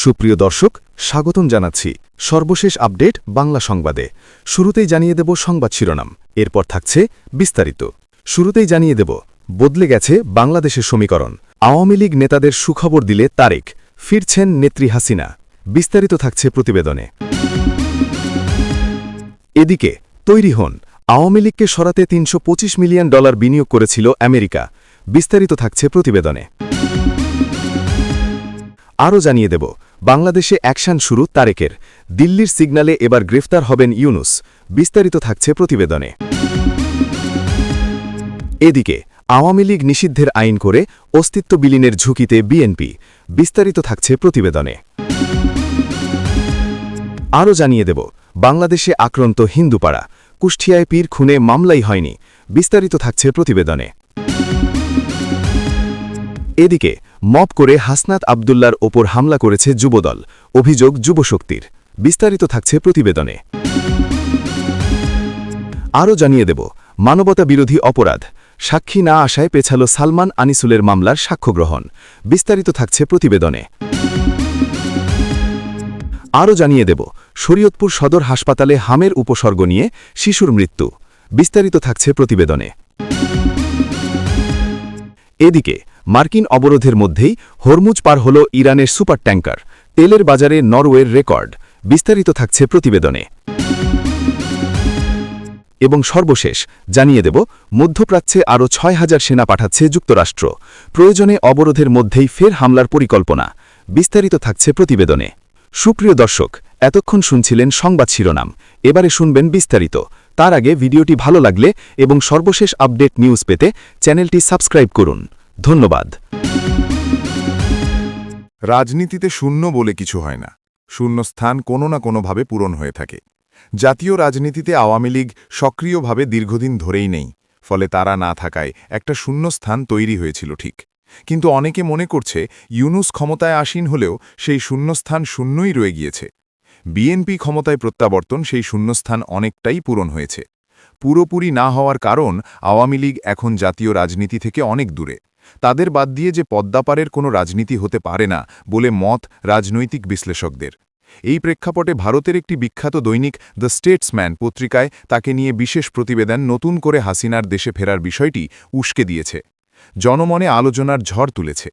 সুপ্রিয় দর্শক, স্বাগতম জানাচ্ছি সর্বশেষ আপডেট বাংলা সংবাদে। শুরুতেই জানিয়ে দেব সংবাদ শিরোনাম, এরপর থাকছে বিস্তারিত। শুরুতেই জানিয়ে দেব বদলে গেছে বাংলাদেশের সমীকরণ। আওয়ামী লীগ নেতাদের সুখবর দিলে তারেক, ফিরছেন নেত্রী হাসিনা। বিস্তারিত থাকছে প্রতিবেদনে। এদিকে তৈরি হন, আওয়ামী লীগকে সরাতে $325 মিলিয়ন বিনিয়োগ করেছিল আমেরিকা। বিস্তারিত থাকছে প্রতিবেদনে। আরও জানিয়ে দেব বাংলাদেশে অ্যাকশন শুরু তারেকের, দিল্লির সিগন্যালে এবার গ্রেফতার হবেন ইউনুস। বিস্তারিত থাকছে প্রতিবেদনে। এদিকে আওয়ামী লীগ নিষিদ্ধের আইন করে অস্তিত্ব বিলীনের ঝুঁকিতে বিএনপি। বিস্তারিত থাকছে প্রতিবেদনে। আরও জানিয়ে দেব বাংলাদেশে আক্রান্ত হিন্দুপাড়া, কুষ্টিয়ায় পীর খুনে মামলাই হয়নি। বিস্তারিত থাকছে প্রতিবেদনে। এদিকে মব করে হাসনাত আবদুল্লার ওপর হামলা করেছে যুবদল, অভিযোগ যুবশক্তির। বিস্তারিত থাকছে প্রতিবেদনে। আরও জানিয়ে দেব মানবতা বিরোধী অপরাধ, সাক্ষী না আসায় পেছাল সালমান আনিসুলের মামলার সাক্ষ্য গ্রহণ। বিস্তারিত থাকছে প্রতিবেদনে। আরও জানিয়ে দেব শরীয়তপুর সদর হাসপাতালে হামের উপসর্গ নিয়ে শিশুর মৃত্যু। বিস্তারিত থাকছে প্রতিবেদনে। এদিকে মার্কিন অবরোধের মধ্যেই হরমুজ পার হল ইরানের সুপার ট্যাঙ্কার, তেলের বাজারে নরওয়ের রেকর্ড। বিস্তারিত থাকছে প্রতিবেদনে। এবং সর্বশেষ জানিয়ে দেব মধ্যপ্রাচ্যে আরও ৬,০০০ সেনা পাঠাচ্ছে যুক্তরাষ্ট্র, প্রয়োজনে অবরোধের মধ্যেই ফের হামলার পরিকল্পনা। বিস্তারিত থাকছে প্রতিবেদনে। সুপ্রিয় দর্শক, এতক্ষণ শুনছিলেন সংবাদ শিরোনাম, এবারে শুনবেন বিস্তারিত। তার আগে ভিডিওটি ভালো লাগলে এবং সর্বশেষ আপডেট নিউজ পেতে চ্যানেলটি সাবস্ক্রাইব করুন। ধন্যবাদ। রাজনীতিতে শূন্য বলে কিছু হয় না, শূন্যস্থান কোনো না কোনোভাবে পূরণ হয়ে থাকে। জাতীয় রাজনীতিতে আওয়ামী লীগ সক্রিয়ভাবে দীর্ঘদিন ধরেই নেই, ফলে তারা না থাকায় একটা শূন্যস্থান তৈরি হয়েছিল ঠিক। কিন্তু অনেকে মনে করছে ইউনুস ক্ষমতায় আসীন হলেও সেই শূন্যস্থান শূন্যই রয়ে গিয়েছে। বিএনপি ক্ষমতায় প্রত্যাবর্তন সেই শূন্যস্থান অনেকটাই পূরণ হয়েছে। পুরোপুরি না হওয়ার কারণ আওয়ামী লীগ এখন জাতীয় রাজনীতি থেকে অনেক দূরে। তাদের বাদ দিয়ে যে পদ্মাপারের কোনো রাজনীতি হতে পারে না বলে মত রাজনৈতিক বিশ্লেষকদের। এই প্রেক্ষাপটে ভারতের একটি বিখ্যাত দৈনিক দ্য স্টেটসম্যান পত্রিকায় তাকে নিয়ে বিশেষ প্রতিবেদন নতুন করে হাসিনার দেশে ফেরার বিষয়টি উস্কে দিয়েছে, জনমনে আলোচনার ঝড় তুলেছে।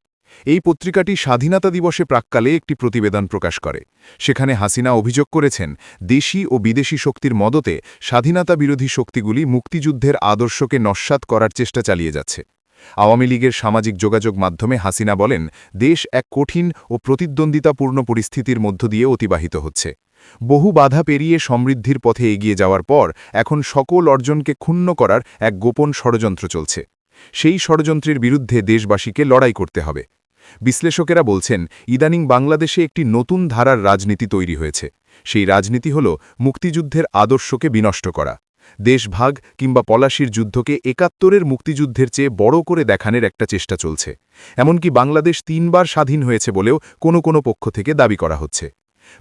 এই পত্রিকাটি স্বাধীনতা দিবসে প্রাক্কালে একটি প্রতিবেদন প্রকাশ করে। সেখানে হাসিনা অভিযোগ করেছেন, দেশি ও বিদেশি শক্তির মদতে স্বাধীনতা বিরোধী শক্তিগুলি মুক্তিযুদ্ধের আদর্শকে নস্যাৎ করার চেষ্টা চালিয়ে যাচ্ছে। আওয়ামী লীগের সামাজিক যোগাযোগ মাধ্যমে হাসিনা বলেন, দেশ এক কঠিন ও প্রতিদ্বন্দ্বিতাপূর্ণ পরিস্থিতির মধ্য দিয়ে অতিবাহিত হচ্ছে। বহু বাধা পেরিয়ে সমৃদ্ধির পথে এগিয়ে যাওয়ার পর এখন সকল অর্জনকে ক্ষুণ্ণ করার এক গোপন ষড়যন্ত্র চলছে। সেই ষড়যন্ত্রের বিরুদ্ধে দেশবাসীকে লড়াই করতে হবে। বিশ্লেষকেরা বলছেন, ইদানিং বাংলাদেশে একটি নতুন ধারার রাজনীতি তৈরি হয়েছে। সেই রাজনীতি হল মুক্তিযুদ্ধের আদর্শকে বিনষ্ট করা। দেশভাগ কিংবা পলাশির যুদ্ধকে ৭১-এর মুক্তিযুদ্ধের চেয়ে বড় করে দেখানোর একটা চেষ্টা চলছে। এমনকি বাংলাদেশ ৩ বার স্বাধীন হয়েছে বলেও কোনো পক্ষ থেকে দাবি করা হচ্ছে।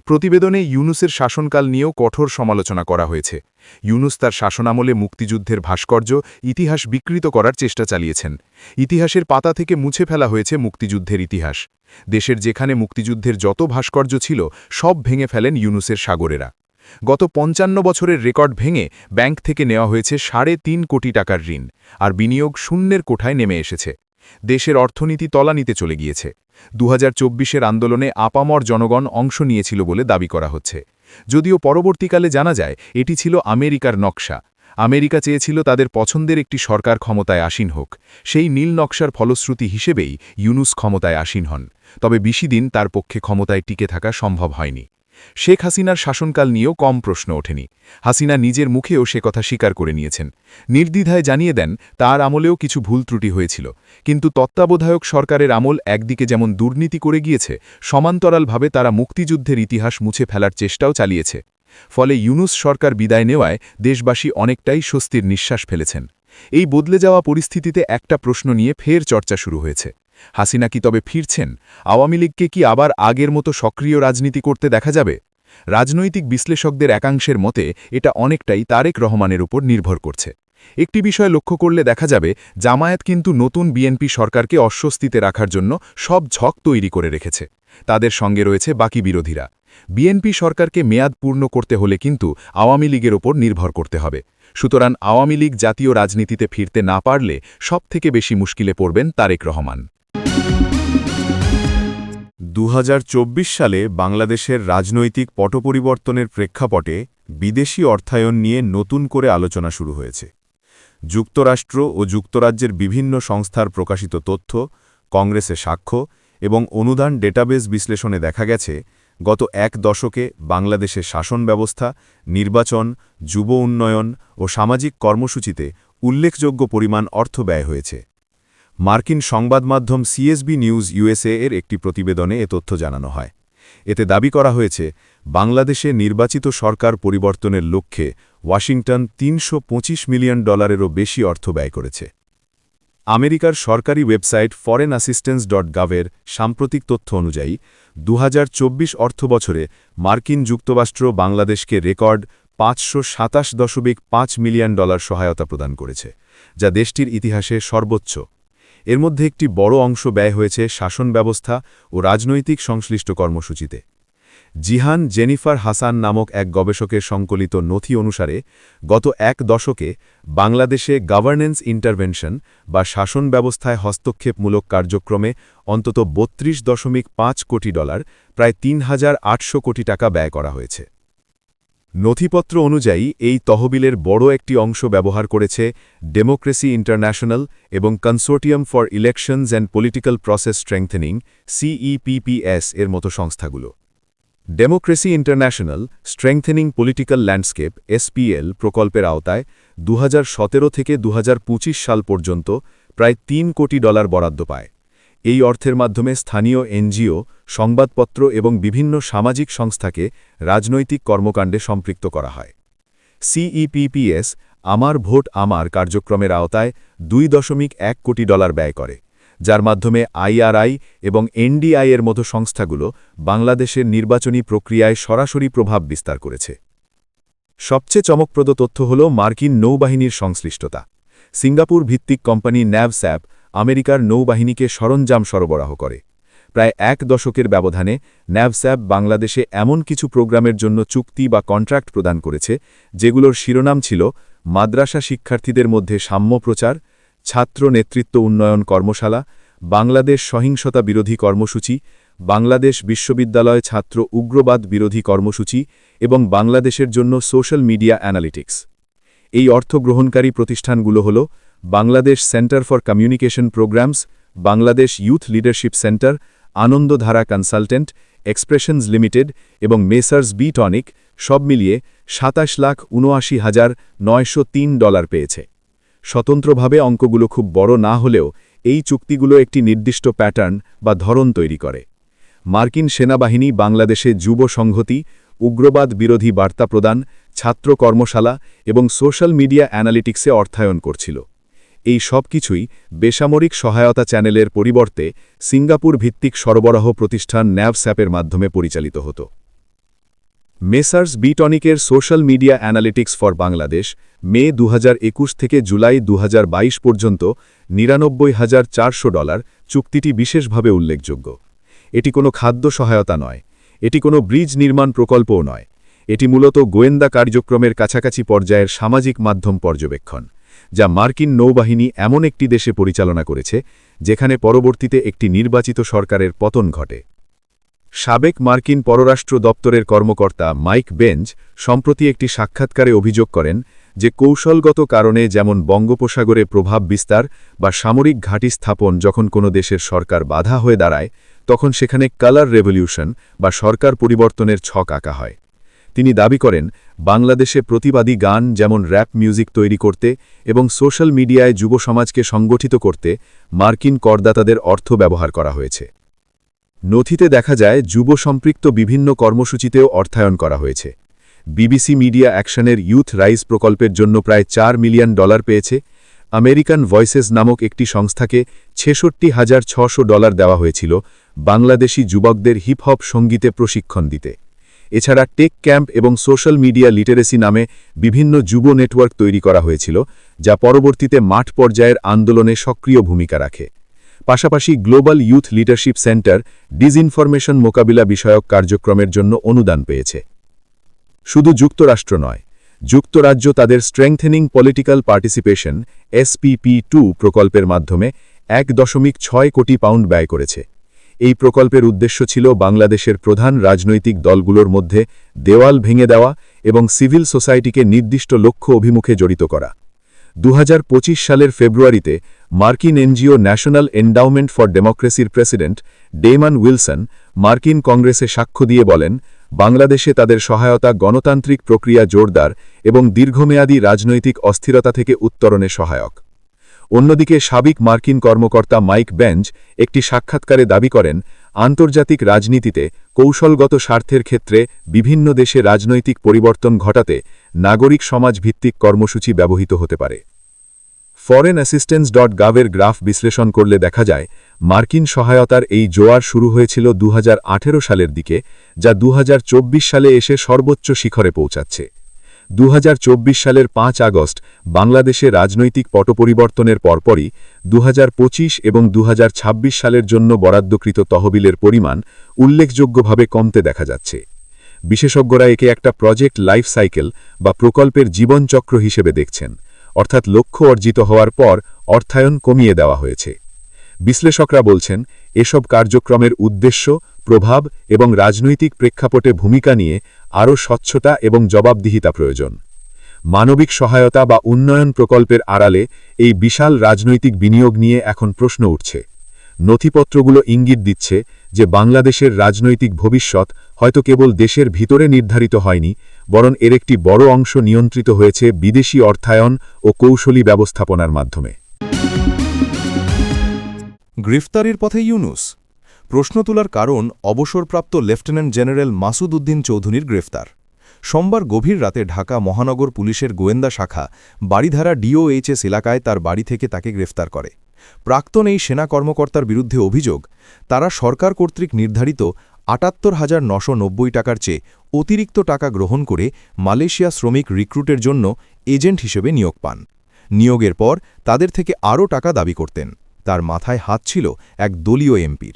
প্রতিবেদনে ইউনুসের শাসনকাল নিয়েও কঠোর সমালোচনা করা হয়েছে। ইউনুস তার শাসনামলে মুক্তিযুদ্ধের ভাস্কর্য, ইতিহাস বিকৃত করার চেষ্টা চালিয়েছেন। ইতিহাসের পাতা থেকে মুছে ফেলা হয়েছে মুক্তিযুদ্ধের ইতিহাস। দেশের যেখানে মুক্তিযুদ্ধের যত ভাস্কর্য ছিল সব ভেঙে ফেলেন ইউনুসের সাগরেরা। গত ৫৫ বছরের রেকর্ড ভেঙে ব্যাংক থেকে নেওয়া হয়েছে ৩.৫ কোটি টাকার ঋণ, আর বিনিয়োগ শূন্যের কোঠায় নেমে এসেছে। দেশের অর্থনীতি তলানিতে চলে গিয়েছে। ২০২৪-এর আন্দোলনে আপামর জনগণ অংশ নিয়েছিল বলে দাবি করা হচ্ছে, যদিও পরবর্তীকালে জানা যায় এটি ছিল আমেরিকার নকশা। আমেরিকা চেয়েছিল তাদের পছন্দের একটি সরকার ক্ষমতায় আসীন হোক। সেই নীল নকশার ফলশ্রুতি হিসেবেই ইউনুস ক্ষমতায় আসীন হন। তবে বেশি দিন তার পক্ষে ক্ষমতায় টিকে থাকা সম্ভব হয়নি। শেখ হাসিনার শাসনকাল নিয়েও কম প্রশ্ন ওঠেনি। হাসিনা নিজের মুখেও সে কথা স্বীকার করে নিয়েছেন। নির্দ্বিধায় জানিয়ে দেন, তার আমলেও কিছু ভুল ত্রুটি হয়েছিল, কিন্তু তত্ত্বাবধায়ক সরকারের আমল একদিকে যেমন দুর্নীতি করে গিয়েছে, সমান্তরালভাবে তারা মুক্তিযুদ্ধের ইতিহাস মুছে ফেলার চেষ্টাও চালিয়েছে। ফলে ইউনুস সরকার বিদায় নেওয়ায় দেশবাসী অনেকটাই স্বস্তির নিঃশ্বাস ফেলেছেন। এই বদলে যাওয়া পরিস্থিতিতে একটা প্রশ্ন নিয়ে ফের চর্চা শুরু হয়েছে, হাসিনা কি তবে ফিরছেন? আওয়ামী লীগকে কি আবার আগের মতো সক্রিয় রাজনীতি করতে দেখা যাবে? রাজনৈতিক বিশ্লেষকদের একাংশের মতে এটা অনেকটাই তারেক রহমানের উপর নির্ভর করছে। একটি বিষয় লক্ষ্য করলে দেখা যাবে, জামায়াত কিন্তু নতুন বিএনপি সরকারকে অস্বস্তিতে রাখার জন্য সব ঝক তৈরি করে রেখেছে। তাদের সঙ্গে রয়েছে বাকি বিরোধীরা। বিএনপি সরকারকে মেয়াদ পূর্ণ করতে হলে কিন্তু আওয়ামী লীগের ওপর নির্ভর করতে হবে। সুতরাং আওয়ামী লীগ জাতীয় রাজনীতিতে ফিরতে না পারলে সবথেকে বেশি মুশকিলে পড়বেন তারেক রহমান। 2024 সালে বাংলাদেশের রাজনৈতিক পটপরিবর্তনের প্রেক্ষাপটে বিদেশি অর্থায়ন নিয়ে নতুন করে আলোচনা শুরু হয়েছে। যুক্তরাষ্ট্র ও যুক্তরাজ্যের বিভিন্ন সংস্থার প্রকাশিত তথ্য, কংগ্রেসে সাক্ষ্য এবং অনুদান ডেটাবেস বিশ্লেষণে দেখা গেছে, গত এক দশকে বাংলাদেশের শাসন ব্যবস্থা, নির্বাচন, যুব উন্নয়ন ও সামাজিক কর্মসূচিতে উল্লেখযোগ্য পরিমাণ অর্থ ব্যয় হয়েছে। মার্কিন সংবাদমাধ্যম সিএসবি নিউজ ইউএসএ এর একটি প্রতিবেদনে এ তথ্য জানানো হয়। এতে দাবি করা হয়েছে, বাংলাদেশে নির্বাচিত সরকার পরিবর্তনের লক্ষ্যে ওয়াশিংটন $325 মিলিয়ন বেশি অর্থ ব্যয় করেছে। আমেরিকার সরকারি ওয়েবসাইট foreignassistance.gov এর সাম্প্রতিক তথ্য অনুযায়ী 2024 অর্থবছরে মার্কিন যুক্তরাষ্ট্র বাংলাদেশকে রেকর্ড $527.5 মিলিয়ন সহায়তা প্রদান করেছে, যা দেশটির ইতিহাসে সর্বোচ্চ। এর মধ্যে একটি বড় অংশ ব্যয় হয়েছে শাসন ব্যবস্থা ও রাজনৈতিক সংশ্লিষ্ট কর্মসূচিতে। জিহান জেনিফার হাসান নামক এক গবেষকের সংকলিত নথি অনুসারে গত এক দশকে বাংলাদেশে গভর্নেন্স ইন্টারভেনশন বা শাসন ব্যবস্থায় হস্তক্ষেপমূলক কার্যক্রমে অন্তত $32.5 কোটি, প্রায় ৩,৮০০ কোটি টাকা ব্যয় করা হয়েছে। নথিপত্র অনুযায়ী এই তহবিলের বড় একটি অংশ ব্যবহার করেছে ডেমোক্রেসি ইন্টারন্যাশনাল এবং consortium for elections and political process strengthening CEPPS এর মতো সংস্থাগুলো। Democracy international strengthening political landscape SPL প্রকল্পের আওতায় 2017 থেকে 2025 সাল পর্যন্ত প্রায় $3 কোটি বরাদ্দ পায়। এই অর্থের মাধ্যমে স্থানীয় NGO, সংবাদপত্র এবং বিভিন্ন সামাজিক সংস্থাকে রাজনৈতিক কর্মকাণ্ডে সম্পৃক্ত করা হয়। CEPPS আমার ভোট আমার কার্যক্রমের আওতায় $2.1 কোটি ব্যয় করে, যার মাধ্যমে IRI এবং NDI এর মতো সংস্থাগুলো বাংলাদেশের নির্বাচনী প্রক্রিয়ায় সরাসরি প্রভাব বিস্তার করেছে। সবচেয়ে চমকপ্রদ তথ্য হল মার্কিন নৌবাহিনীর সংশ্লিষ্টতা। সিঙ্গাপুর ভিত্তিক কোম্পানি NAVSAP আমেরিকার নৌবাহিনীকে সরঞ্জাম সরবরাহ করে। প্রায় এক দশকের ব্যবধানে NAVSAP বাংলাদেশে এমন কিছু প্রোগ্রামের জন্য চুক্তি বা কন্ট্রাক্ট প্রদান করেছে, যেগুলোর শিরোনাম ছিল মাদ্রাসা শিক্ষার্থীদের মধ্যে সাম্য প্রচার, ছাত্র নেতৃত্ব উন্নয়ন কর্মশালা, বাংলাদেশ সহিংসতা বিরোধী কর্মসূচি, বাংলাদেশ বিশ্ববিদ্যালয় ছাত্র উগ্রবাদ বিরোধী কর্মসূচি এবং বাংলাদেশের জন্য সোশ্যাল মিডিয়া অ্যানালিটিক্স। এই অর্থ গ্রহণকারী প্রতিষ্ঠানগুলো হল Bangladesh centre for communication programs, Bangladesh youth leadership centre, Anandadhara consultant, expressions limited এবং মেসার্স বি টনিক। সব মিলিয়ে $27,79,903 পেয়েছে। স্বতন্ত্রভাবে অঙ্কগুলো খুব বড় না হলেও এই চুক্তিগুলো একটি নির্দিষ্ট প্যাটার্ন বা ধরন তৈরি করে। মার্কিন সেনাবাহিনী বাংলাদেশে যুব সংহতি, উগ্রবাদ বিরোধী বার্তা প্রদান, ছাত্র কর্মশালা এবং সোশ্যাল মিডিয়া অ্যানালিটিক্সে অর্থায়ন করছিল। এই সব কিছুই বেসামরিক সহায়তা চ্যানেলের পরিবর্তে সিঙ্গাপুর ভিত্তিক সরবরাহ প্রতিষ্ঠান NAVSAP-এর মাধ্যমে পরিচালিত হতো। মেসার্স বি টনিকের social media analytics for Bangladesh May 2021 থেকে জুলাই 2022 পর্যন্ত $99,400 চুক্তিটি বিশেষভাবে উল্লেখযোগ্য। এটি কোনো খাদ্য সহায়তা নয়, এটি কোনো ব্রিজ নির্মাণ প্রকল্পও নয়, এটি মূলত গোয়েন্দা কার্যক্রমের কাছাকাছি পর্যায়ের সামাজিক মাধ্যম পর্যবেক্ষণ, যা মার্কিন নৌবাহিনী এমন একটি দেশে পরিচালনা করেছে যেখানে পরবর্তীতে একটি নির্বাচিত সরকারের পতন ঘটে। সাবেক মার্কিন পররাষ্ট্র দপ্তরের কর্মকর্তা মাইক বেঞ্জ সম্প্রতি একটি সাক্ষাৎকারে অভিযোগ করেন যে কৌশলগত কারণে, যেমন বঙ্গোপসাগরে প্রভাব বিস্তার বা সামরিক ঘাঁটি স্থাপন, যখন কোনো দেশের সরকার বাধা হয়ে দাঁড়ায় তখন সেখানে কালার রেভলিউশন বা সরকার পরিবর্তনের ছক আঁকা হয়। তিনি দাবি করেন, বাংলাদেশে প্রতিবাদী গান যেমন র্যাপ মিউজিক তৈরি করতে এবং সোশ্যাল মিডিয়ায় যুব সমাজকে সংগঠিত করতে মার্কিন করদাতাদের অর্থ ব্যবহার করা হয়েছে। নথিতে দেখা যায় যুব সম্পৃক্ত বিভিন্ন কর্মসূচিতেও অর্থায়ন করা হয়েছে। বিবিসি মিডিয়া অ্যাকশনের ইউথ রাইজ প্রকল্পের জন্য প্রায় $4 মিলিয়ন পেয়েছে। আমেরিকান ভয়েসেস নামক একটি সংস্থাকে $66,600 দেওয়া হয়েছিল বাংলাদেশি যুবকদের হিপ-হপ সঙ্গীতে প্রশিক্ষণ দিতে। এছাড়া টেক ক্যাম্প এবং সোশ্যাল মিডিয়া লিটারেসি নামে বিভিন্ন যুব নেটওয়ার্ক তৈরি করা হয়েছিল, যা পরবর্তীতে মাঠ পর্যায়ের আন্দোলনে সক্রিয় ভূমিকা রাখে। পাশাপাশি global youth leadership centre disinformation মোকাবিলা বিষয়ক কার্যক্রমের জন্য অনুদান পেয়েছে। শুধু যুক্তরাষ্ট্র নয়, যুক্তরাজ্য তাদের স্ট্রেংথেনিং পলিটিক্যাল পার্টিসিপেশন SPP2 প্রকল্পের মাধ্যমে 1.6 কোটি পাউন্ড ব্যয় করেছে। এই প্রকল্পের উদ্দেশ্য ছিল বাংলাদেশের প্রধান রাজনৈতিক দলগুলোর মধ্যে দেওয়াল ভেঙে দেওয়া এবং সিভিল সোসাইটিকে নির্দিষ্ট লক্ষ্য অভিমুখে জড়িত করা। 2025 সালের ফেব্রুয়ারিতে মার্কিন এনজিও ন্যাশনাল এন্ডাউমেন্ট ফর ডেমোক্রেসির প্রেসিডেন্ট ডেমান উইলসন মার্কিন কংগ্রেসে সাক্ষ্য দিয়ে বলেন, বাংলাদেশে তাদের সহায়তা গণতান্ত্রিক প্রক্রিয়া জোরদার এবং দীর্ঘমেয়াদী রাজনৈতিক অস্থিরতা থেকে উত্তরণে সহায়ক। অন্যদিকে সাবেক মার্কিন কর্মকর্তা মাইক বেঞ্চ একটি সাক্ষাৎকারে দাবি করেন, আন্তর্জাতিক রাজনীতিতে কৌশলগত স্বার্থের ক্ষেত্রে বিভিন্ন দেশে রাজনৈতিক পরিবর্তন ঘটাতে নাগরিক সমাজ ভিত্তিক কর্মসূচি ব্যবহৃত হতে পারে। foreignassistance.gov এর গ্রাফ বিশ্লেষণ করলে দেখা যায়, মার্কিন সহায়তার এই জোয়ার শুরু হয়েছিল 2018 সালের দিকে, যা 2024 সালে এসে সর্বোচ্চ শিখরে পৌঁছাচ্ছে। 2024 সালের 5 আগস্ট বাংলাদেশে রাজনৈতিক পটপরিবর্তনের পরপরই 2025 এবং 2026 সালের জন্য বরাদ্দকৃত তহবিলের পরিমাণ উল্লেখযোগ্যভাবে কমতে দেখা যাচ্ছে। বিশেষজ্ঞরা একে একটা প্রজেক্ট লাইফ সাইকেল বা প্রকল্পের জীবনচক্র হিসেবে দেখছেন, অর্থাৎ লক্ষ্য অর্জিত হওয়ার পর অর্থায়ন কমিয়ে দেওয়া হয়েছে। বিশ্লেষকরা বলছেন, এসব কার্যক্রমের উদ্দেশ্য, প্রভাব এবং রাজনৈতিক প্রেক্ষাপটে ভূমিকা নিয়ে আরও স্বচ্ছতা এবং জবাবদিহিতা প্রয়োজন। মানবিক সহায়তা বা উন্নয়ন প্রকল্পের আড়ালে এই বিশাল রাজনৈতিক বিনিয়োগ নিয়ে এখন প্রশ্ন উঠছে। নথিপত্রগুলো ইঙ্গিত দিচ্ছে যে বাংলাদেশের রাজনৈতিক ভবিষ্যৎ হয়তো কেবল দেশের ভিতরে নির্ধারিত হয়নি, বরং এর একটি বড় অংশ নিয়ন্ত্রিত হয়েছে বিদেশি অর্থায়ন ও কৌশলী ব্যবস্থাপনার মাধ্যমে। গ্রেফতারির পথে ইউনুস। প্রশ্ন তোলার কারণ অবসরপ্রাপ্ত লেফটেন্যান্ট জেনারেল মাসুদ উদ্দিন চৌধুরীর গ্রেফতার। সোমবার গভীর রাতে ঢাকা মহানগর পুলিশের গোয়েন্দা শাখা বাড়িধারা DOHS এলাকায় তার বাড়ি থেকে তাকে গ্রেফতার করে। প্রাক্তন এই সেনা কর্মকর্তার বিরুদ্ধে অভিযোগ, তারা সরকার কর্তৃক নির্ধারিত ৭৮,৯৯০ টাকার চেয়ে অতিরিক্ত টাকা গ্রহণ করে মালয়েশিয়া শ্রমিক রিক্রুটের জন্য এজেন্ট হিসেবে নিয়োগ পান। নিয়োগের পর তাদের থেকে আরও টাকা দাবি করতেন। তার মাথায় হাত ছিল এক দলীয় এমপির।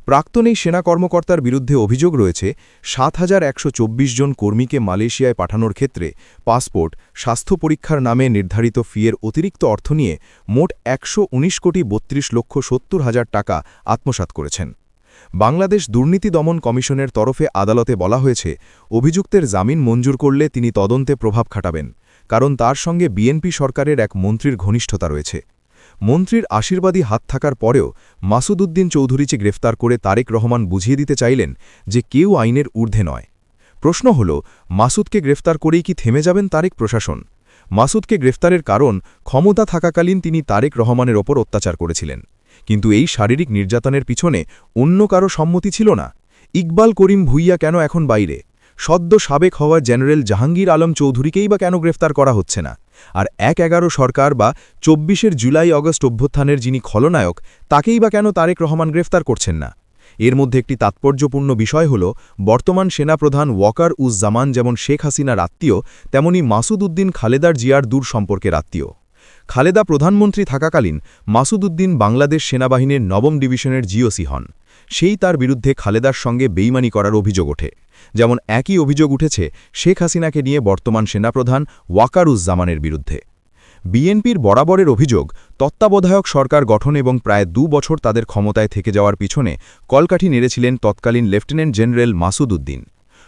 প্রাক্তন এই সেনা কর্মকর্তার বিরুদ্ধে অভিযোগ রয়েছে, ৭,১২৪ জন কর্মীকে মালয়েশিয়ায় পাঠানোর ক্ষেত্রে পাসপোর্ট, স্বাস্থ্য পরীক্ষার নামে নির্ধারিত ফিয়ের অতিরিক্ত অর্থ নিয়ে মোট ১১,৯৭,৭০,০০০ টাকা আত্মসাৎ করেছেন। বাংলাদেশ দুর্নীতি দমন কমিশনের তরফে আদালতে বলা হয়েছে, অভিযুক্তের জামিন মঞ্জুর করলে তিনি তদন্তে প্রভাব খাটাবেন, কারণ তার সঙ্গে বিএনপি সরকারের এক মন্ত্রীর ঘনিষ্ঠতা রয়েছে। মন্ত্রীর আশীর্বাদী হাত থাকার পরেও মাসুদ উদ্দিন চৌধুরীকে গ্রেফতার করে তারেক রহমান বুঝিয়ে দিতে চাইলেন যে কেউ আইনের ঊর্ধ্বে নয়। প্রশ্ন হল, মাসুদকে গ্রেফতার করেই কি থেমে যাবেন তারেক প্রশাসন? মাসুদকে গ্রেফতারের কারণ, ক্ষমতা থাকাকালীন তিনি তারেক রহমানের ওপর অত্যাচার করেছিলেন, কিন্তু এই শারীরিক নির্যাতনের পিছনে অন্য কারো সম্মতি ছিল না। ইকবাল করিম ভুইয়া কেন এখন বাইরে? সদ্য সাবেক হওয়া জেনারেল জাহাঙ্গীর আলম চৌধুরীকেই বা কেন গ্রেফতার করা হচ্ছে না? আর ১/১১ সরকার বা ২৪ জুলাই অগস্ট অভ্যুত্থানের যিনি খলনায়ক, তাকেই বা কেন তারেক রহমান গ্রেফতার করছেন না? এর মধ্যে একটি তাৎপর্যপূর্ণ বিষয় হল, বর্তমান সেনাপ্রধান ওয়াকার উজ জামান যেমন শেখ হাসিনার আত্মীয়, তেমনি মাসুদ উদ্দিন খালেদার জিয়ার দূর সম্পর্কের আত্মীয়। খালেদা প্রধানমন্ত্রী থাকাকালীন মাসুদ উদ্দিন বাংলাদেশ সেনাবাহিনীর ৯ম ডিভিশনের জিওসি হন। সেই তার বিরুদ্ধে খালেদার সঙ্গে বেইমানি করার অভিযোগ ওঠে। যেমন একই অভিযোগ উঠেছে শেখ হাসিনাকে নিয়ে বর্তমান সেনাপ্রধান ওয়াকার উজ জামানের বিরুদ্ধে। বিএনপির বরাবরের অভিযোগ, তত্ত্বাবধায়ক সরকার গঠন এবং প্রায় ২ বছর তাদের ক্ষমতায় থেকে যাওয়ার পিছনে কলকাঠি নেড়েছিলেন তৎকালীন লেফটেন্যান্ট জেনারেল মাসুদ উদ্দিন।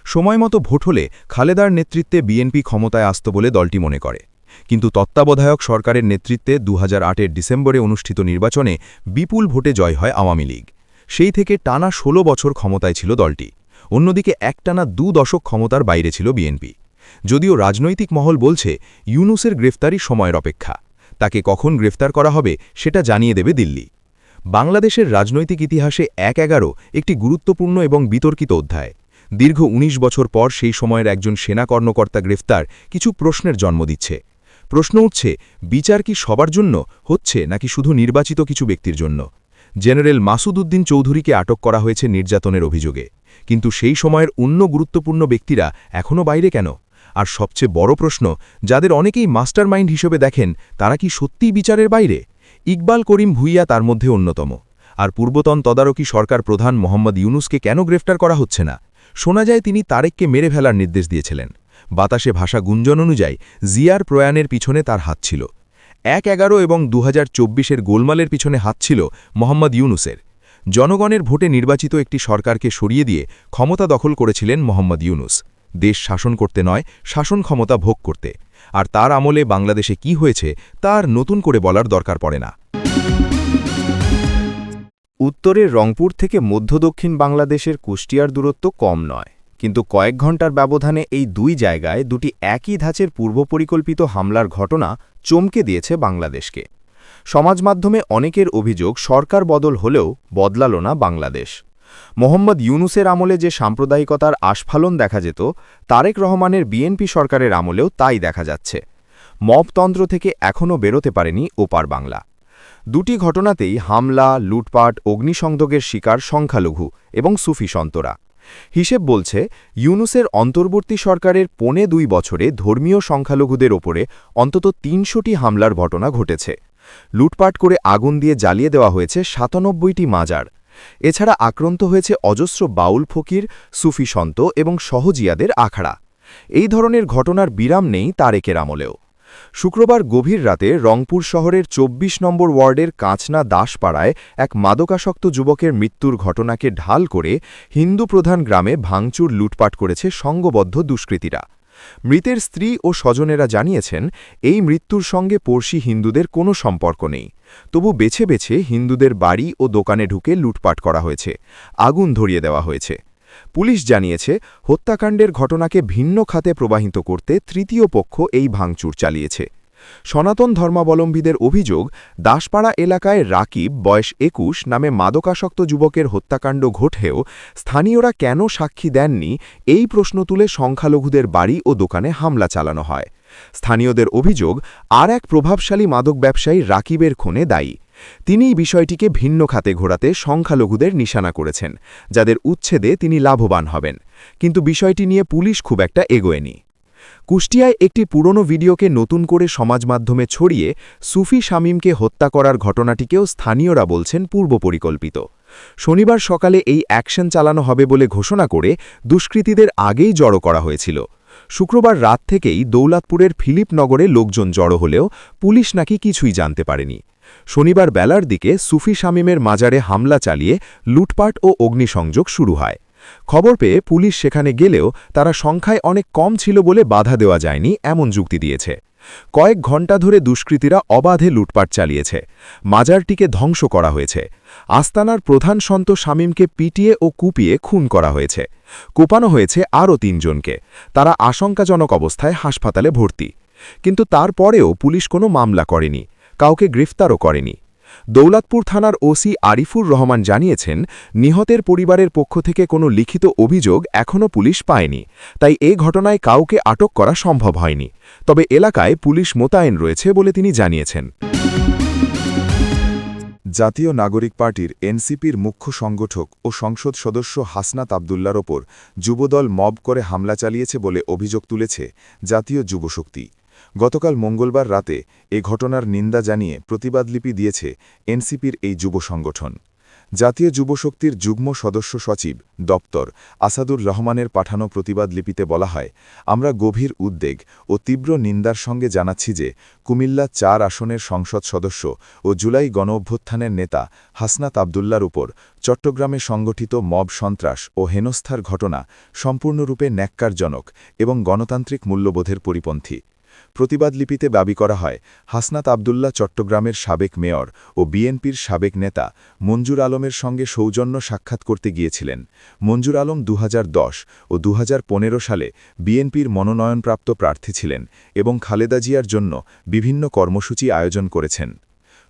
সময়মতো ভোট হলে খালেদার নেতৃত্বে বিএনপি ক্ষমতায় আসত বলে দলটি মনে করে, কিন্তু তত্ত্বাবধায়ক সরকারের নেতৃত্বে ২০০৮-এর ডিসেম্বরে অনুষ্ঠিত নির্বাচনে বিপুল ভোটে জয় হয় আওয়ামী লীগ। সেই থেকে টানা ১৬ বছর ক্ষমতায় ছিল দলটি। অন্যদিকে একটানা ২ দশক ক্ষমতার বাইরে ছিল বিএনপি। যদিও রাজনৈতিক মহল বলছে ইউনুসের গ্রেফতারি সময়ের অপেক্ষা, তাকে কখন গ্রেফতার করা হবে সেটা জানিয়ে দেবে দিল্লি। বাংলাদেশের রাজনৈতিক ইতিহাসে ১/১১ একটি গুরুত্বপূর্ণ এবং বিতর্কিত অধ্যায়। দীর্ঘ ১৯ বছর পর সেই সময়ের একজন সেনা কর্মকর্তা গ্রেফতার কিছু প্রশ্নের জন্ম দিচ্ছে। প্রশ্ন উঠছে, বিচার কি সবার জন্য হচ্ছে নাকি শুধু নির্বাচিত কিছু ব্যক্তির জন্য? জেনারেল মাসুদ উদ্দিন চৌধুরীকে আটক করা হয়েছে নির্যাতনের অভিযোগে, কিন্তু সেই সময়ের অন্য গুরুত্বপূর্ণ ব্যক্তিরা এখনও বাইরে কেন? আর সবচেয়ে বড় প্রশ্ন, যাদের অনেকেই মাস্টারমাইন্ড হিসেবে দেখেন, তারা কি সত্যিই বিচারের বাইরে? ইকবাল করিম ভুইয়া তার মধ্যে অন্যতম। আর পূর্বতন তদারকি সরকার প্রধান মোহাম্মদ ইউনুসকে কেন গ্রেফতার করা হচ্ছে না? শোনা যায় তিনি তারেককে মেরে ফেলার নির্দেশ দিয়েছিলেন। বাতাসে ভাষা গুঞ্জন অনুযায়ী জিয়ার প্রয়াণের পিছনে তার হাত ছিল। ১-১১ এবং ২০২৪-এর গোলমালের পিছনে হাত ছিল মোহাম্মদ ইউনুসের। জনগণের ভোটে নির্বাচিত একটি সরকারকে সরিয়ে দিয়ে ক্ষমতা দখল করেছিলেন মোহাম্মদ ইউনুস। দেশ শাসন করতে নয়, শাসন ক্ষমতা ভোগ করতে। আর তার আমলে বাংলাদেশে কি হয়েছে তার নতুন করে বলার দরকার পড়ে না। উত্তরের রংপুর থেকে মধ্য দক্ষিণ বাংলাদেশের কুষ্টিয়ার দূরত্ব কম নয়, কিন্তু কয়েক ঘণ্টার ব্যবধানে এই দুই জায়গায় দুটি একই ধাঁচের পূর্বপরিকল্পিত হামলার ঘটনা চমকে দিয়েছে বাংলাদেশকে। সমাজমাধ্যমে অনেকের অভিযোগ সরকার বদল হলেও বদলাল না বাংলাদেশ। মোহাম্মদ ইউনুসের আমলে যে সাম্প্রদায়িকতার আস্ফালন দেখা যেত, তারেক রহমানের বিএনপি সরকারের আমলেও তাই দেখা যাচ্ছে। মবতন্ত্র থেকে এখনও বেরোতে পারেনি ওপার বাংলা। দুটি ঘটনাতেই হামলা, লুটপাট, অগ্নিসংযোগের শিকার সংখ্যালঘু এবং সুফি সন্তরা। হিসেব বলছে, ইউনুসের অন্তর্বর্তী সরকারের ২.৫ বছরে ধর্মীয় সংখ্যালঘুদের ওপরে অন্তত ৩০০টি হামলার ঘটনা ঘটেছে। লুটপাট করে আগুন দিয়ে জ্বালিয়ে দেওয়া হয়েছে ৯৭টি মাজার। এছাড়া আক্রান্ত হয়েছে অজস্র বাউল ফকির, সুফি সন্ত এবং সহজিয়াদের আখড়া। এই ধরনের ঘটনার বিরাম নেই তারেকের আমলেও। শুক্রবার গভীর রাতে রংপুর শহরের ২৪ নম্বর ওয়ার্ডের কাঁচনা দাসপাড়ায় এক মাদকাসক্ত যুবকের মৃত্যুর ঘটনাকে ঢাল করে হিন্দু প্রধান গ্রামে ভাঙচুর, লুটপাট করেছে সংঘবদ্ধ দুষ্কৃতীরা। মৃতের স্ত্রী ও স্বজনেরা জানিয়েছেন, এই মৃত্যুর সঙ্গে পড়শি হিন্দুদের কোনো সম্পর্ক নেই। তবু বেছে বেছে হিন্দুদের বাড়ি ও দোকানে ঢুকে লুটপাট করা হয়েছে, আগুন ধরিয়ে দেওয়া হয়েছে। পুলিশ জানিয়েছে, হত্যাকাণ্ডের ঘটনাকে ভিন্ন খাতে প্রবাহিত করতে তৃতীয় পক্ষ এই ভাঙচুর চালিয়েছে। সনাতন ধর্মাবলম্বীদের অভিযোগ, দাসপাড়া এলাকায় রাকিব বয়স ২১ নামে মাদকাসক্ত যুবকের হত্যাকাণ্ড ঘটেও স্থানীয়রা কেন সাক্ষী দেননি, এই প্রশ্ন তুলে সংখ্যালঘুদের বাড়ি ও দোকানে হামলা চালানো হয়। স্থানীয়দের অভিযোগ, আর এক প্রভাবশালী মাদক ব্যবসায়ী রাকিবের খুনে দায়ী। তিনিই বিষয়টিকে ভিন্ন খাতে ঘোরাতে সংখ্যালঘুদের নিশানা করেছেন, যাদের উচ্ছেদে তিনি লাভবান হবেন। কিন্তু বিষয়টি নিয়ে পুলিশ খুব একটা এগোয়নি। কুষ্টিয়ায় একটি পুরনো ভিডিওকে নতুন করে সমাজমাধ্যমে ছড়িয়ে সুফি শামীমকে হত্যা করার ঘটনাটিকেও স্থানীয়রা বলছেন পূর্বপরিকল্পিত। শনিবার সকালে এই অ্যাকশন চালানো হবে বলে ঘোষণা করে দুষ্কৃতীদের আগেই জড়ো করা হয়েছিল। শুক্রবার রাত থেকেই দৌলতপুরের ফিলিপনগরে লোকজন জড়ো হলেও পুলিশ নাকি কিছুই জানতে পারেনি। শনিবার বেলার দিকে সুফি শামীমের মাজারে হামলা চালিয়ে লুটপাট ও অগ্নিসংযোগ শুরু হয়। খবর পেয়ে পুলিশ সেখানে গেলেও তারা সংখ্যায় অনেক কম ছিল বলে বাধা দেওয়া যায়নি এমন যুক্তি দিয়েছে। কয়েক ঘণ্টা ধরে দুষ্কৃতীরা অবাধে লুটপাট চালিয়েছে। মাজারটিকে ধ্বংস করা হয়েছে। আস্তানার প্রধান সন্ত শামীমকে পিটিয়ে ও কুপিয়ে খুন করা হয়েছে। কোপানো হয়েছে আরও ৩ জনকে। তারা আশঙ্কাজনক অবস্থায় হাসপাতালে ভর্তি। কিন্তু তারপরেও পুলিশ কোনো মামলা করেনি, কাউকে গ্রেফতারও করেনি। দৌলতপুর থানার ওসি আরিফুর রহমান জানিয়েছেন, নিহতের পরিবারের পক্ষ থেকে কোনো লিখিত অভিযোগ এখনও পুলিশ পায়নি, তাই এ ঘটনায় কাউকে আটক করা সম্ভব হয়নি। তবে এলাকায় পুলিশ মোতায়েন রয়েছে বলে তিনি জানিয়েছেন। জাতীয় নাগরিক পার্টির এনসিপির মুখ্য সংগঠক ও সংসদ সদস্য হাসনাত আবদুল্লার ওপর যুবদল মব করে হামলা চালিয়েছে বলে অভিযোগ তুলেছে জাতীয় যুবশক্তি। গতকাল মঙ্গলবার রাতে এ ঘটনার নিন্দা জানিয়ে প্রতিবাদলিপি দিয়েছে এনসিপির এই যুব সংগঠন। জাতীয় যুবশক্তির যুগ্ম সদস্য সচিব দপ্তর আসাদুর রহমানের পাঠানো প্রতিবাদলিপিতে বলা হয়, আমরা গভীর উদ্বেগ ও তীব্র নিন্দার সঙ্গে জানাচ্ছি যে কুমিল্লা ৪ আসনের সংসদ সদস্য ও জুলাই গণঅভ্যুত্থানের নেতা হাসনাত আবদুল্লার উপর চট্টগ্রামে সংগঠিত মব সন্ত্রাস ও হেনস্থার ঘটনা সম্পূর্ণরূপে ন্যাক্কারজনক এবং গণতান্ত্রিক মূল্যবোধের পরিপন্থী। প্রতিবাদলিপিতে দাবি করা হয়, হাসনাত আবদুল্লাহ চট্টগ্রামের সাবেক মেয়র ও বিএনপির সাবেক নেতা মঞ্জুর আলমের সঙ্গে সৌজন্য সাক্ষাৎ করতে গিয়েছিলেন। মঞ্জুর আলম ২০১০ ও ২০১৫ সালে বিএনপির মনোনয়নপ্রাপ্ত প্রার্থী ছিলেন এবং খালেদা জিয়ার জন্য বিভিন্ন কর্মসূচি আয়োজন করেছেন।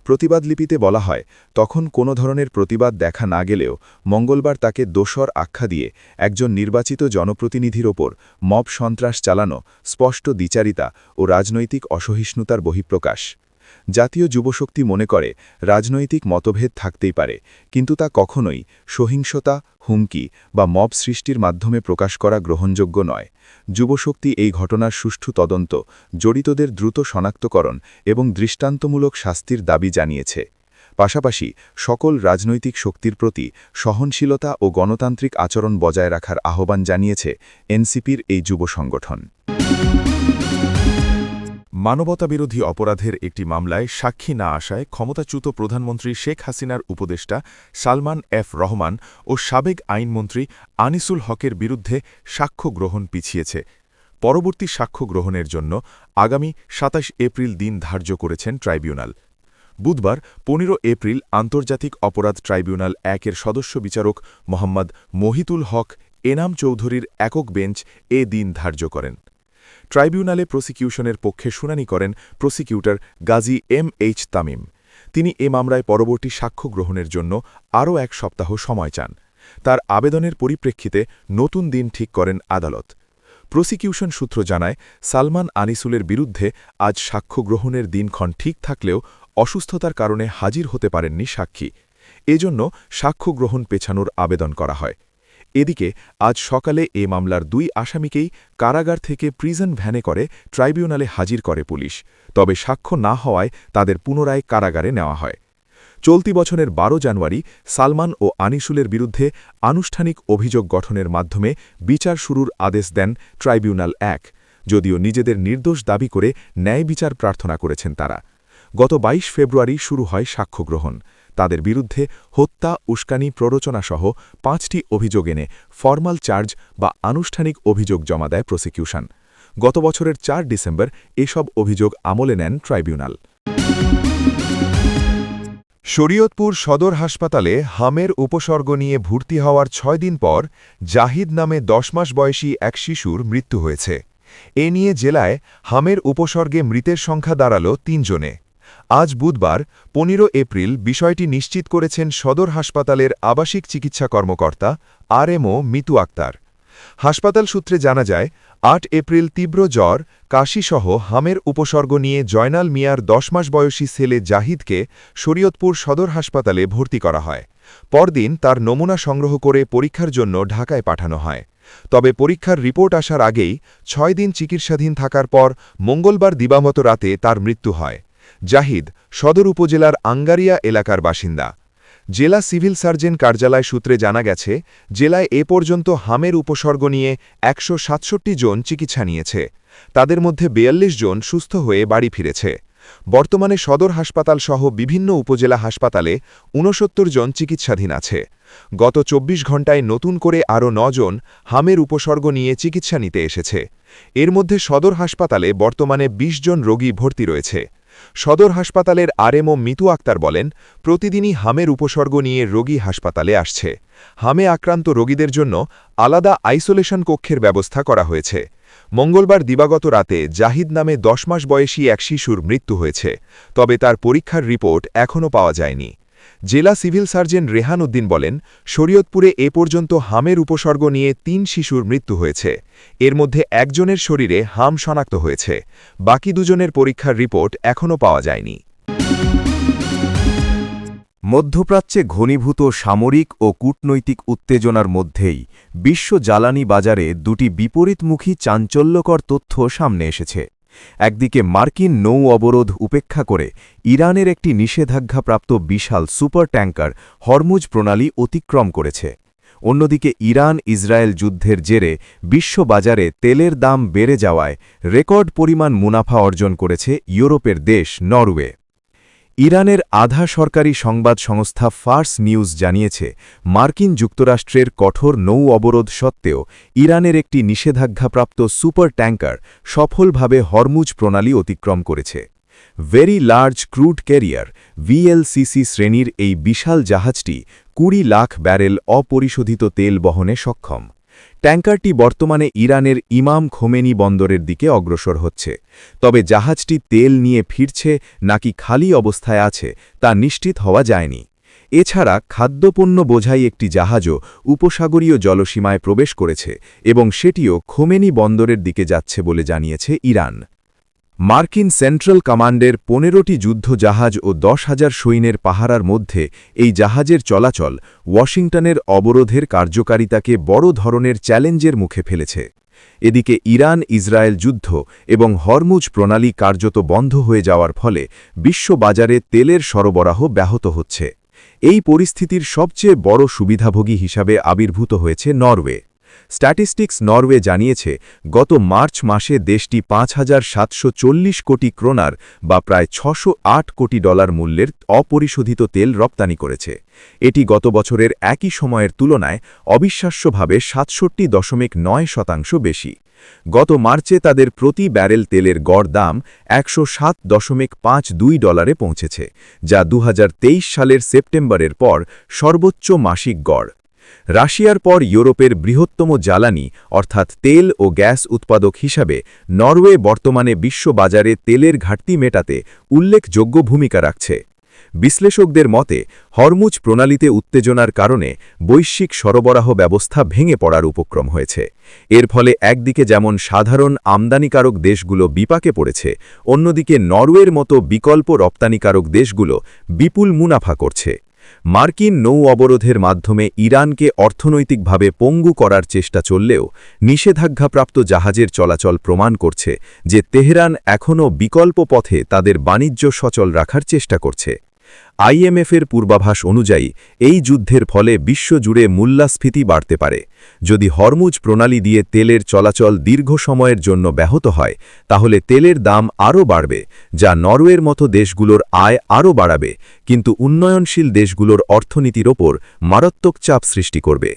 প্রতিবাদলিপিতে বলা হয়, তখন কোনো ধরনের প্রতিবাদ দেখা না গেলেও মঙ্গলবার তাকে দোসর আখ্যা দিয়ে একজন নির্বাচিত জনপ্রতিনিধির ওপর মব সন্ত্রাস চালানো স্পষ্ট দ্বিচারিতা ও রাজনৈতিক অসহিষ্ণুতার বহিঃপ্রকাশ। জাতীয় যুবশক্তি মনে করে, রাজনৈতিক মতভেদ থাকতেই পারে, কিন্তু তা কখনোই সহিংসতা, হুমকি বা মব সৃষ্টির মাধ্যমে প্রকাশ করা গ্রহণযোগ্য নয়। যুবশক্তি এই ঘটনার সুষ্ঠু তদন্ত, জড়িতদের দ্রুত শনাক্তকরণ এবং দৃষ্টান্তমূলক শাস্তির দাবি জানিয়েছে। পাশাপাশি সকল রাজনৈতিক শক্তির প্রতি সহনশীলতা ও গণতান্ত্রিক আচরণ বজায় রাখার আহ্বান জানিয়েছে এনসিপির এই যুব সংগঠন। মানবতাবিরোধী অপরাধের একটি মামলায় সাক্ষী না আসায় ক্ষমতাচ্যুত প্রধানমন্ত্রী শেখ হাসিনার উপদেষ্টা সালমান এফ রহমান ও সাবেক আইনমন্ত্রী আনিসুল হকের বিরুদ্ধে সাক্ষ্য গ্রহণ পিছিয়েছে। পরবর্তী সাক্ষ্য গ্রহণের জন্য আগামী ২৭ এপ্রিল দিন ধার্য করেছেন ট্রাইব্যুনাল। বুধবার ১৫ এপ্রিল আন্তর্জাতিক অপরাধ ট্রাইব্যুনাল ১-এর সদস্য বিচারক মোহাম্মদ মহিতুল হক এনাম চৌধুরীর একক বেঞ্চ এ দিন ধার্য করেন। ট্রাইব্যুনালে প্রসিকিউশনের পক্ষে শুনানি করেন প্রসিকিউটর গাজী এম.এইচ. তামিম। তিনি এ মামলায় পরবর্তী সাক্ষ্য গ্রহণের জন্য আরও ১ সপ্তাহ সময় চান। তার আবেদনের পরিপ্রেক্ষিতে নতুন দিন ঠিক করেন আদালত। প্রসিকিউশন সূত্র জানায়, সালমান আনিসুলের বিরুদ্ধে আজ সাক্ষ্য গ্রহণের দিনক্ষণ ঠিক থাকলেও অসুস্থতার কারণে হাজির হতে পারেননি সাক্ষী। এজন্য সাক্ষ্য গ্রহণ পেছানোর আবেদন করা হয়। এদিকে আজ সকালে এ মামলার ২ আসামিকেই কারাগার থেকে প্রিজন ভ্যানে করে ট্রাইব্যুনালে হাজির করে পুলিশ। তবে সাক্ষ্য না হওয়ায় তাদের পুনরায় কারাগারে নেওয়া হয়। চলতি বছরের ১২ জানুয়ারি সালমান ও আনিসুলের বিরুদ্ধে আনুষ্ঠানিক অভিযোগ গঠনের মাধ্যমে বিচার শুরুর আদেশ দেন ট্রাইব্যুনাল ১, যদিও নিজেদের নির্দোষ দাবি করে ন্যায় বিচার প্রার্থনা করেছেন তারা। গত ২২ ফেব্রুয়ারি শুরু হয় সাক্ষ্য গ্রহণ। তাদের বিরুদ্ধে হত্যা, উস্কানি, প্ররোচনাসহ ৫টি অভিযোগ এনে ফরমাল চার্জ বা আনুষ্ঠানিক অভিযোগ জমা দেয় প্রসিকিউশন। গত বছরের ৪ ডিসেম্বর এসব অভিযোগ আমলে নেন ট্রাইব্যুনাল। শরীয়তপুর সদর হাসপাতালে হামের উপসর্গ নিয়ে ভর্তি হওয়ার ৬ দিন পর জাহিদ নামে ১০ মাস বয়সী এক শিশুর মৃত্যু হয়েছে। এ নিয়ে জেলায় হামের উপসর্গে মৃতের সংখ্যা দাঁড়াল ৩ জনে। আজ বুধবার ১৫ এপ্রিল বিষয়টি নিশ্চিত করেছেন সদর হাসপাতালের আবাসিক চিকিৎসা কর্মকর্তা আরএমও মিতু আক্তার। হাসপাতাল সূত্রে জানা যায়, ৮ এপ্রিল তীব্র জ্বর, কাশিসহ হামের উপসর্গ নিয়ে জয়নাল মিয়ার ১০ মাস বয়সী ছেলে জাহিদকে শরীয়তপুর সদর হাসপাতালে ভর্তি করা হয়। পরদিন তার নমুনা সংগ্রহ করে পরীক্ষার জন্য ঢাকায় পাঠানো হয়। তবে পরীক্ষার রিপোর্ট আসার আগেই ৬ দিন চিকিৎসাধীন থাকার পর মঙ্গলবার দিবামত রাতে তার মৃত্যু হয়। জাহিদ সদর উপজেলার আঙ্গারিয়া এলাকার বাসিন্দা। জেলা সিভিল সার্জন কার্যালয় সূত্রে জানা গেছে, জেলায় এ পর্যন্ত হামের উপসর্গ নিয়ে ১৬৭ জন চিকিৎসা নিয়েছে। তাদের মধ্যে ৪২ জন সুস্থ হয়ে বাড়ি ফিরেছে। বর্তমানে সদর হাসপাতাল সহ বিভিন্ন উপজেলা হাসপাতালে ৬৯ জন চিকিৎসাধীন আছে। গত ২৪ ঘণ্টায় নতুন করে আরও ৯ জন হামের উপসর্গ নিয়ে চিকিৎসা নিতে এসেছে। এর মধ্যে সদর হাসপাতালে বর্তমানে ২০ জন রোগী ভর্তি রয়েছে। সদর হাসপাতালের আরএমও মিতু আক্তার বলেন, প্রতিদিনই হামের উপসর্গ নিয়ে রোগী হাসপাতালে আসছে। হামে আক্রান্ত রোগীদের জন্য আলাদা আইসোলেশন কক্ষের ব্যবস্থা করা হয়েছে। মঙ্গলবার দিবাগত রাতে জাহিদ নামে ১০ মাস বয়সী এক শিশুর মৃত্যু হয়েছে, তবে তার পরীক্ষার রিপোর্ট এখনও পাওয়া যায়নি। জেলা সিভিল সার্জন রেহান উদ্দিন বলেন, শরীয়তপুরে এ পর্যন্ত হামের উপসর্গ নিয়ে ৩ শিশুর মৃত্যু হয়েছে। এর মধ্যে একজনের শরীরে হাম শনাক্ত হয়েছে। বাকি ২ জনের পরীক্ষার রিপোর্ট এখনও পাওয়া যায়নি। মধ্যপ্রাচ্যে ঘনীভূত সামরিক ও কূটনৈতিক উত্তেজনার মধ্যেই বিশ্ব জ্বালানি বাজারে দুটি বিপরীতমুখী চাঞ্চল্যকর তথ্য সামনে এসেছে। একদিকে মার্কিন নৌ অবরোধ উপেক্ষা করে ইরানের একটি নিষেধাজ্ঞাপ্রাপ্ত বিশাল সুপার ট্যাঙ্কার হরমুজ প্রণালী অতিক্রম করেছে। অন্যদিকে ইরান ইসরায়েল যুদ্ধের জেরে বিশ্ববাজারে তেলের দাম বেড়ে যাওয়ায় রেকর্ড পরিমাণ মুনাফা অর্জন করেছে ইউরোপের দেশ নরওয়ে। ইরানের আধা সরকারি সংবাদ সংস্থা ফার্স নিউজ জানিয়েছে, মার্কিন যুক্তরাষ্ট্রের কঠোর নৌ অবরোধ সত্ত্বেও ইরানের একটি নিষেধাজ্ঞাপ্রাপ্ত সুপার ট্যাঙ্কার সফলভাবে হরমুজ প্রণালী অতিক্রম করেছে। Very large crude career VLCC শ্রেণীর এই বিশাল জাহাজটি ২০ লাখ ব্যারেল অপরিশোধিত তেল বহনে সক্ষম। ট্যাঙ্কারটি বর্তমানে ইরানের ইমাম খোমেনি বন্দরের দিকে অগ্রসর হচ্ছে। তবে জাহাজটি তেল নিয়ে ফিরছে নাকি খালি অবস্থায় আছে তা নিশ্চিত হওয়া যায়নি। এছাড়া খাদ্যপণ্য বোঝাই একটি জাহাজও উপসাগরীয় জলসীমায় প্রবেশ করেছে এবং সেটিও খোমেনি বন্দরের দিকে যাচ্ছে বলে জানিয়েছে ইরান। মার্কিন সেন্ট্রাল কমান্ডের ১৫টি যুদ্ধজাহাজ ও ১০,০০০ সৈন্যের পাহারার মধ্যে এই জাহাজের চলাচল ওয়াশিংটনের অবরোধের কার্যকারিতাকে বড় ধরনের চ্যালেঞ্জের মুখে ফেলেছে। এদিকে ইরান ইসরায়েল যুদ্ধ এবং হরমুজ প্রণালী কার্যত বন্ধ হয়ে যাওয়ার ফলে বিশ্ববাজারে তেলের সরবরাহ ব্যাহত হচ্ছে। এই পরিস্থিতির সবচেয়ে বড় সুবিধাভোগী হিসাবে আবির্ভূত হয়েছে নরওয়ে। স্ট্যাটিস্টিক্স নরওয়ে জানিয়েছে গত মার্চ মাসে দেশটি ৫,৭৪০ কোটি ক্রোনার বা প্রায় $৬০৮ কোটি মূল্যের অপরিশোধিত তেল রপ্তানি করেছে। এটি গত বছরের একই সময়ের তুলনায় অবিশ্বাস্যভাবে ৬৭.৯% বেশি। গত মার্চে তাদের প্রতি ব্যারেল তেলের গড় দাম $১০৭.৫২ পৌঁছেছে, যা ২০২৩ সালের সেপ্টেম্বরের পর সর্বোচ্চ মাসিক গড়। রাশিয়ার পর ইউরোপের বৃহত্তম জ্বালানি অর্থাৎ তেল ও গ্যাস উৎপাদক হিসাবে নরওয়ে বর্তমানে বিশ্ববাজারে তেলের ঘাটতি মেটাতে উল্লেখযোগ্য ভূমিকা রাখছে। বিশ্লেষকদের মতে হরমুজ প্রণালীতে উত্তেজনার কারণে বৈশ্বিক সরবরাহ ব্যবস্থা ভেঙে পড়ার উপক্রম হয়েছে। এর ফলে একদিকে যেমন সাধারণ আমদানিকারক দেশগুলো বিপাকে পড়েছে, অন্যদিকে নরওয়ের মতো বিকল্প রপ্তানিকারক দেশগুলো বিপুল মুনাফা করছে। মার্কিন নৌ অবরোধের মাধ্যমে ইরানকে অর্থনৈতিকভাবে পঙ্গু করার চেষ্টা চললেও নিষেধাজ্ঞাপ্রাপ্ত জাহাজের চলাচল প্রমাণ করছে যে তেহরান এখনও বিকল্প পথে তাদের বাণিজ্য সচল রাখার চেষ্টা করছে। আইএমএফের পূর্বাভাস অনুযায়ী এই যুদ্ধের ফলে বিশ্বজুড়ে মূল্যস্ফীতি বাড়তে পারে। যদি হরমুজ প্রণালী দিয়ে তেলের চলাচল দীর্ঘ সময়ের জন্য ব্যাহত হয়, তাহলে তেলের দাম আরও বাড়বে, যা নরওয়ের মতো দেশগুলোর আয় আরও বাড়াবে, কিন্তু উন্নয়নশীল দেশগুলোর অর্থনীতির ওপর মারাত্মক চাপ সৃষ্টি করবে।